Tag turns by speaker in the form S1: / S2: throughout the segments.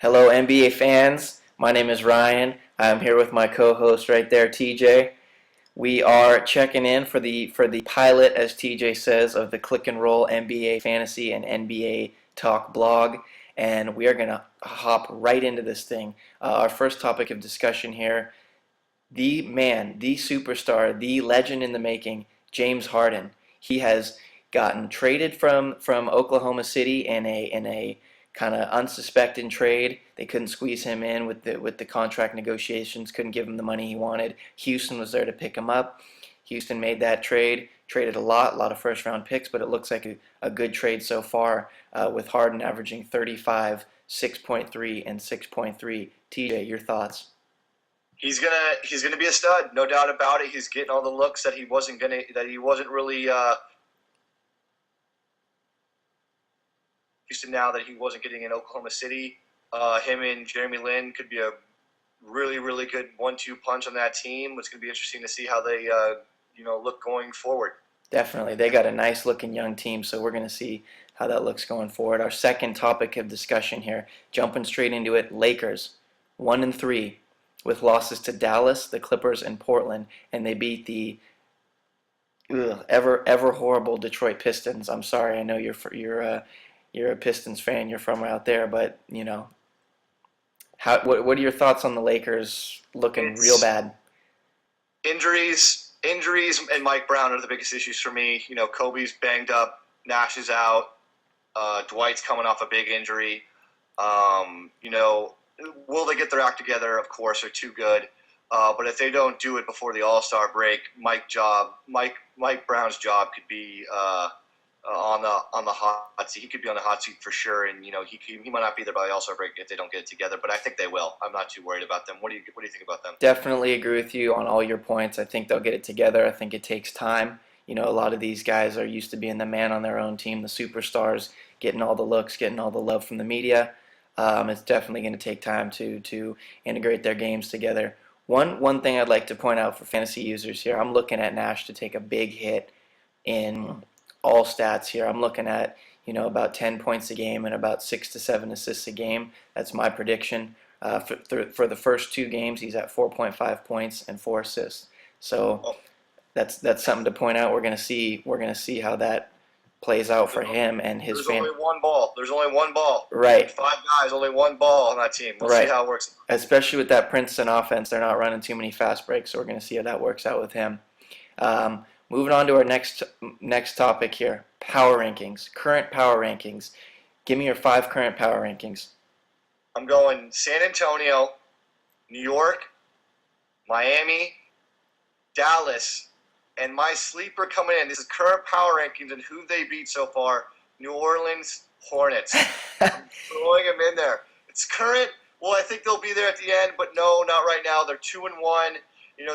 S1: Hello, NBA fans. My name is Ryan. I'm here with my co-host right there, TJ. We are checking in for the pilot, as TJ says, of the Click&Roll NBA Fantasy and NBA Talk blog, and we are gonna hop right into this thing. Our first topic of discussion here: the man, the superstar, the legend in the making, James Harden. He has gotten traded from Oklahoma City in a kind of unsuspected trade. They couldn't squeeze him in with the contract negotiations, couldn't give him the money he wanted. Houston was there to pick him up. Houston made that trade, traded a lot of first round picks, but it looks like a good trade so far, with Harden averaging 35, 6.3, and 6.3. TJ, your thoughts?
S2: He's gonna be a stud, no doubt about it. He's getting all the looks that he wasn't really used to now that he wasn't getting in Oklahoma City. Him and Jeremy Lin could be a really good 1-2 punch on that team. It's gonna be interesting to see how they look going forward.
S1: Definitely. They got a nice looking young team, so we're going to see how that looks going forward. Our second topic of discussion here, jumping straight into it, Lakers, 1-3, with losses to Dallas, the Clippers, and Portland, and they beat the ever horrible Detroit Pistons. I'm sorry, I know you're a Pistons fan, you're from out there, but what are your thoughts on the Lakers looking real
S2: It's
S1: bad?
S2: injuries, and Mike Brown are the biggest issues for me. Kobe's banged up, Nash is out, Dwight's coming off a big injury. Will they get their act together? Of course, they're too good. But if they don't do it before the All-Star break, Mike Brown's job could be on the hot seat. He could be on the hot seat for sure, and he might not be there by the All-Star break if they don't get it together. But I think they will. I'm not too worried about them. What do you think about them?
S1: Definitely agree with you on all your points. I think they'll get it together. I think it takes time. A lot of these guys are used to being the man on their own team, the superstars, getting all the looks, getting all the love from the media. It's definitely going to take time to integrate their games together. One thing I'd like to point out for fantasy users here, I'm looking at Nash to take a big hit in all stats here. I'm looking at about 10 points a game and about 6 to 7 assists a game. That's my prediction. For the first two games, he's at 4.5 points and 4 assists. So that's something to point out. We're gonna see how that plays out for him and his
S2: There's
S1: fan.
S2: only one ball. There's only one ball.
S1: Right,
S2: 5 guys, only one ball on that team. We'll see
S1: right.
S2: how it works.
S1: Especially with that Princeton offense, they're not running too many fast breaks, so we're gonna see how that works out with him. Moving on to our next topic here, power rankings, current power rankings. Give me your 5 current power rankings.
S2: I'm going San Antonio, New York, Miami, Dallas, and my sleeper coming in. This is current power rankings and who they beat so far. New Orleans Hornets. I'm throwing them in there. It's current. Well, I think they'll be there at the end, but no, not right now. They're 2-1.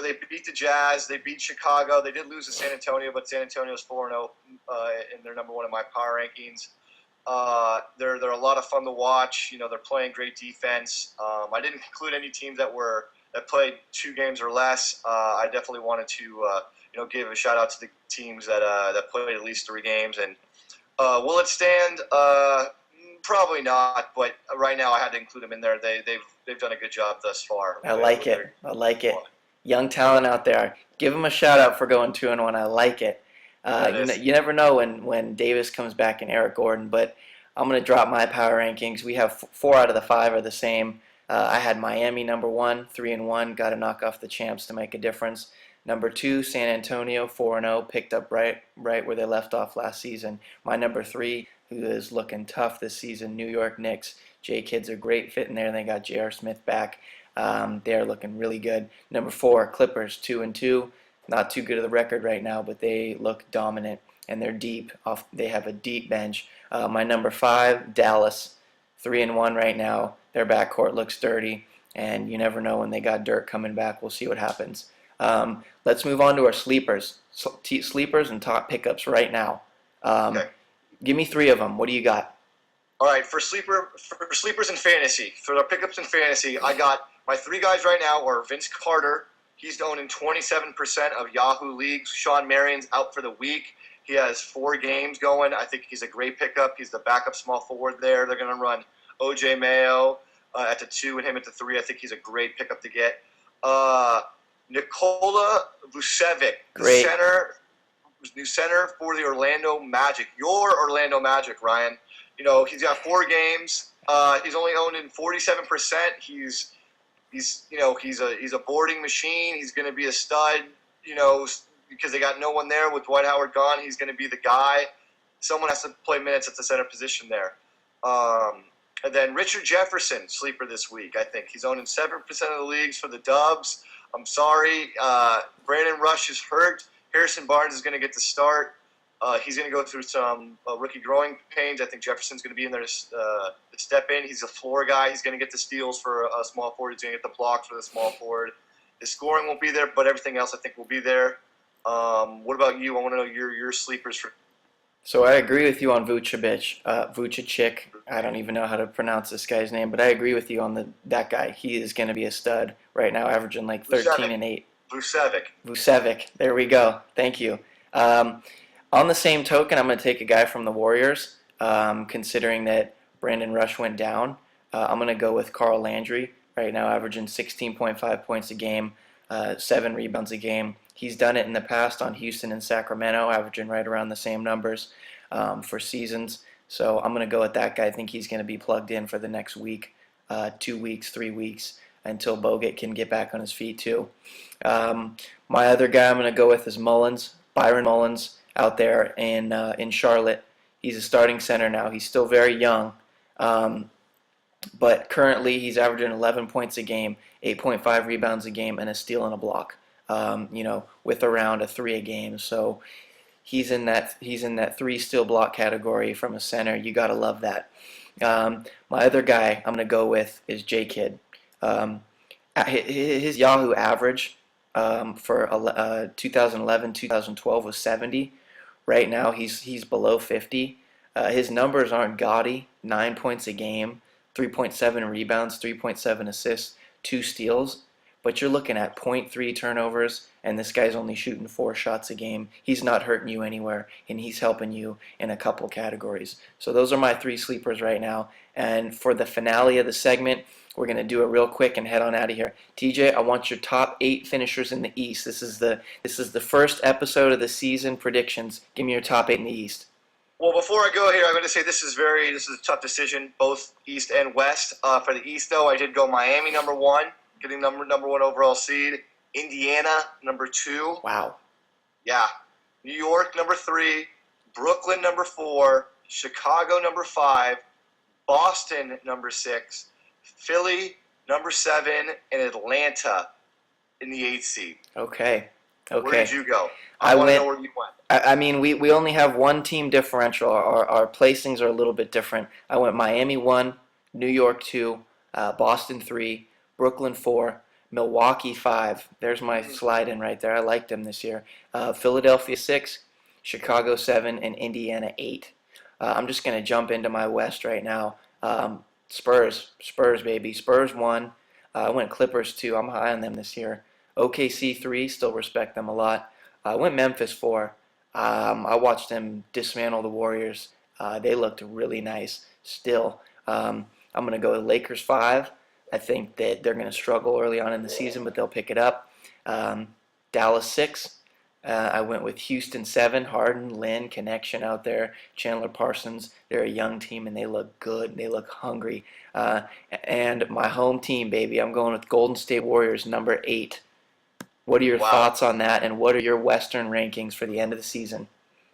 S2: They beat the Jazz. They beat Chicago. They did lose to San Antonio, but San Antonio's 4-0, and they're number 1 in my power rankings. They're a lot of fun to watch. They're playing great defense. I didn't include any teams that played 2 games or less. I definitely wanted to give a shout out to the teams that played at least 3 games. And will it stand? Probably not. But right now I had to include them in there. They've done a good job thus far.
S1: I like it. I like it. Young talent out there. Give them a shout out for going 2-1. I like it. You never know when Davis comes back and Eric Gordon, but I'm going to drop my power rankings. We have 4 out of the 5 are the same. I had Miami number 1, 3-1, got to knock off the champs to make a difference. Number 2, San Antonio, 4-0, picked up right where they left off last season. My number 3, who is looking tough this season, New York Knicks. J-Kids are great fit in there, and they got J.R. Smith back. They're looking really good. Number 4, Clippers, 2-2. Not too good of the record right now, but they look dominant, and they're deep. They have a deep bench. My number 5, Dallas, 3-1 right now. Their backcourt looks dirty, and you never know when they got Dirk coming back. We'll see what happens. Let's move on to our sleepers. Sleepers and top pickups right now.
S2: Okay.
S1: Give me 3 of them. What do you got?
S2: All right, for sleepers in fantasy, for our pickups in fantasy, I got my 3 guys right now are Vince Carter. He's owning 27% of Yahoo leagues. Sean Marion's out for the week. He has 4 games going. I think he's a great pickup. He's the backup small forward there. They're going to run O.J. Mayo, at the 2 and him at the 3. I think he's a great pickup to get. Nikola Vucevic,
S1: Great.
S2: new center for the Orlando Magic. Your Orlando Magic, Ryan. You know, he's got 4 games. He's only owned in 47%. He's a boarding machine. He's going to be a stud. You know, because they got no one there with Dwight Howard gone. He's going to be the guy. Someone has to play minutes at the center position there. And then Richard Jefferson, sleeper this week, I think. He's owned in 7% of the leagues for the Dubs. I'm sorry. Brandon Rush is hurt. Harrison Barnes is going to get the start. He's going to go through some rookie growing pains. I think Jefferson's going to be in there to step in. He's a floor guy. He's going to get the steals for a small forward. He's going to get the blocks for the small forward. His scoring won't be there, but everything else I think will be there. What about you? I want to know your sleepers for.
S1: So I agree with you on Vucevic. I don't even know how to pronounce this guy's name, but I agree with you on that guy. He is going to be a stud right now, averaging like 13 and 8. Vucevic. There we go. Thank you. On the same token, I'm going to take a guy from the Warriors, considering that Brandon Rush went down. I'm going to go with Carl Landry right now, averaging 16.5 points a game, 7 rebounds a game. He's done it in the past on Houston and Sacramento, averaging right around the same numbers for seasons. So I'm going to go with that guy. I think he's going to be plugged in for the next week, 2 weeks, 3 weeks, until Bogut can get back on his feet too. My other guy I'm going to go with is Byron Mullins, out there in Charlotte. He's a starting center now. He's still very young, but currently he's averaging 11 points a game, 8.5 rebounds a game, and a steal and a block. With around a 3 a game. So he's in that 3 steal block category from a center. You gotta love that. My other guy I'm gonna go with is J Kidd. His Yahoo average for 2011-2012 was 70. Right now he's below 50. His numbers aren't gaudy. 9 points a game, 3.7 rebounds, 3.7 assists, 2 steals. But you're looking at 0.3 turnovers, and this guy's only shooting 4 shots a game. He's not hurting you anywhere, and he's helping you in a couple categories. So those are my 3 sleepers right now. And for the finale of the segment, we're going to do it real quick and head on out of here. TJ, I want your top 8 finishers in the East. This is the first episode of the season predictions. Give me your top 8 in the East.
S2: Well, before I go here, I'm going to say this is a tough decision, both East and West. For the East, though, I did go Miami number 1. Getting number 1 overall seed. Indiana, number 2.
S1: Wow.
S2: Yeah. New York, number 3. Brooklyn, number 4. Chicago, number 5. Boston, number 6. Philly, number 7. And Atlanta in the 8th seed.
S1: Okay.
S2: Where did you go?
S1: I
S2: want to
S1: went,
S2: know where you went.
S1: I mean, we only have one team differential. Our placings are a little bit different. I went Miami 1, New York 2, Boston 3, Brooklyn 4, Milwaukee 5. There's my slide in right there. I liked them this year. Philadelphia 6, Chicago 7, and Indiana 8. I'm just going to jump into my West right now. Spurs, baby. Spurs 1. I went Clippers 2. I'm high on them this year. OKC 3. Still respect them a lot. I went Memphis 4. I watched them dismantle the Warriors. They looked really nice still. I'm going to go Lakers 5. I think that they're going to struggle early on in the season, but they'll pick it up. Dallas 6. I went with Houston 7. Harden, Lynn, connection out there. Chandler Parsons. They're a young team, and they look good. They look hungry. And my home team, baby, I'm going with Golden State Warriors, number 8. What are your thoughts on that, and what are your Western rankings for the end of the season?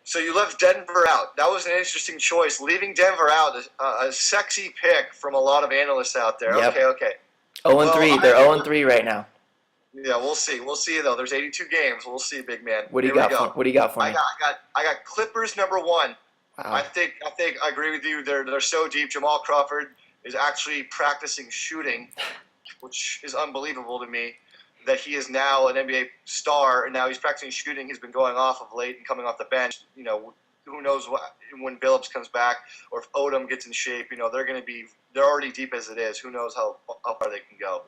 S2: So you left Denver out. That was an interesting choice. Leaving Denver out, a sexy pick from a lot of analysts out there.
S1: Yep.
S2: Okay.
S1: 0-3. They're 0-3 right now.
S2: Yeah, we'll see. We'll see though. There's 82 games. We'll see, big man.
S1: What do you got for me?
S2: I got Clippers number 1. Wow. I think I agree with you. They're so deep. Jamal Crawford is actually practicing shooting, which is unbelievable to me. That he is now an NBA star, and now he's practicing shooting. He's been going off of late and coming off the bench. You know, who knows when Billups comes back or if Odom gets in shape. You know, they're already deep as it is. Who knows how far they can go.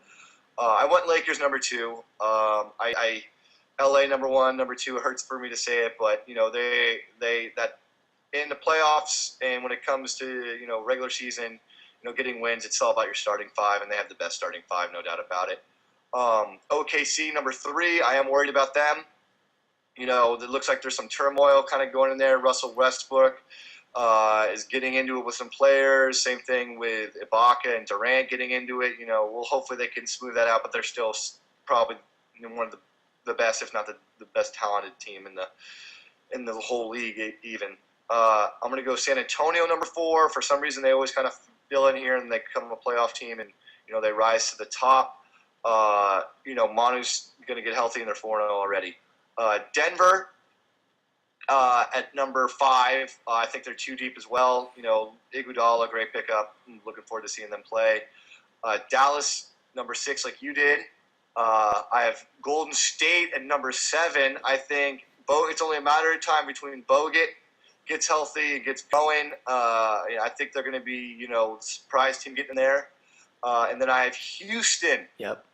S2: I went Lakers number 2. LA number 1, number 2. It hurts for me to say it, but you know that in the playoffs and when it comes to regular season, getting wins. It's all about your starting five, and they have the best starting five, no doubt about it. OKC, number 3, I am worried about them. It looks like there's some turmoil kind of going in there. Russell Westbrook is getting into it with some players. Same thing with Ibaka and Durant getting into it. Hopefully they can smooth that out, but they're still probably one of the best, if not the best talented team in the whole league even. I'm going to go San Antonio, number 4. For some reason, they always kind of fill in here, and they become a playoff team, and they rise to the top. Manu's going to get healthy, and they're 4-0 already. Denver at number 5. I think they're too deep as well. Iguodala, great pickup. I'm looking forward to seeing them play. Dallas, number 6, like you did. I have Golden State at number 7. I think it's only a matter of time between Bogut gets healthy and gets going. I think they're going to be, surprise team getting there. And then I have Houston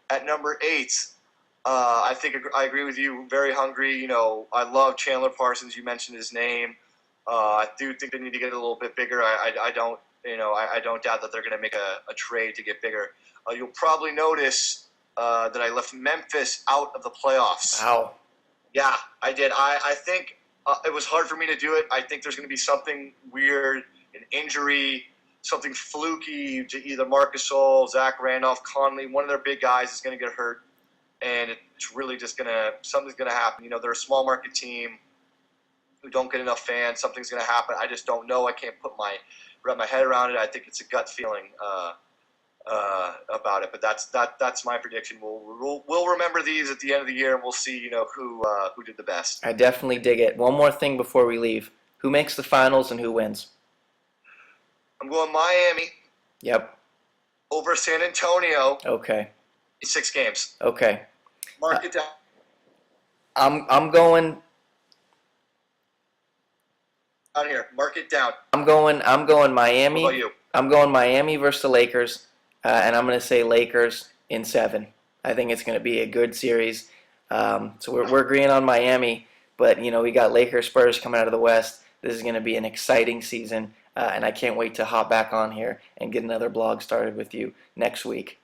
S2: at number 8. I think I agree with you. Very hungry. I love Chandler Parsons. You mentioned his name. I do think they need to get a little bit bigger. I don't doubt that they're going to make a trade to get bigger. You'll probably notice that I left Memphis out of the playoffs.
S1: Wow.
S2: Yeah, I did. I think it was hard for me to do it. I think there's going to be something weird, an injury, something fluky to either Marc Gasol, Zach Randolph, Conley. One of their big guys is going to get hurt, and it's really just something's going to happen. They're a small market team who don't get enough fans. Something's going to happen. I just don't know. I can't wrap my head around it. I think it's a gut feeling about it, but that's my prediction. We'll remember these at the end of the year, and we'll see who did the best.
S1: I definitely dig it. One more thing before we leave: who makes the finals and who wins?
S2: I'm going Miami.
S1: Yep.
S2: Over San Antonio.
S1: Okay.
S2: 6 games.
S1: Okay.
S2: Mark it down.
S1: I'm going.
S2: Out here. Mark it down.
S1: I'm going Miami.
S2: What about you?
S1: I'm going Miami versus the Lakers, and I'm going to say Lakers in 7. I think it's going to be a good series. So we're agreeing on Miami, but we got Lakers Spurs coming out of the West. This is going to be an exciting season, and I can't wait to hop back on here and get another blog started with you next week.